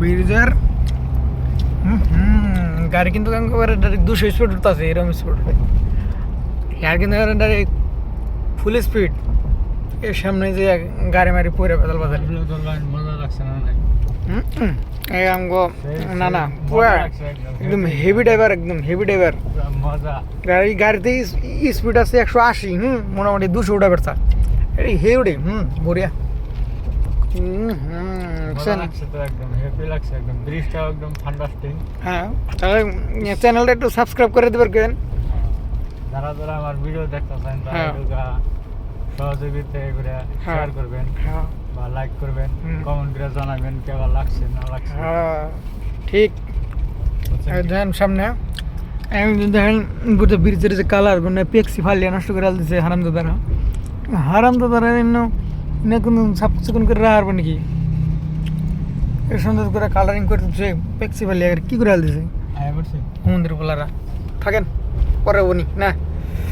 ব্রিজের গাড়ি কিন্তু ডাইরেক্ট 200 স্পিড উঠতেছে, এরকম স্পিড আর কিন্তু ডাইরেক্ট ফুল স্পিড। এর সামনে যে গাড়ি মারি পরে পেদাল বাজার মজা লাগছে না? এই আমগো না না পুরা একদম হেভি ড্রাইভার, একদম হেভি ড্রাইভার। মজা গাড়িতে স্পিড আছে 180, মোটামুটি 200 উঠা বেড়া এই হেউডে বড়িয়া। একদম হেভি লাগছে, একদম ব্রিজটা একদম ফান্টাস্টিক। হ্যাঁ, তাহলে চ্যানেলটা একটু সাবস্ক্রাইব করে দিবার কেন, যারা যারা আমার ভিডিও দেখতেছেন তারা সহযোগিতা করে শেয়ার করবেন বা লাইক করবেন, কমেন্ট করে জানাবেন কেমন লাগছে না লাগছে। ঠিক দেখেন সামনে দেখেন ব্রিজের যে কালার মানে পেক্সি ফালিয়া নষ্ট করে দিচ্ছে হারামদাদারা। হারামদাদারা কোনো সাবস্ক্রাইব করে রাখবে নাকি? এর সুন্দর করে কালারিং করে দিচ্ছে পেক্সি ফালিয়া কি করে দিচ্ছে হুমন্দির বলারা। থাকেন পরে বনি না।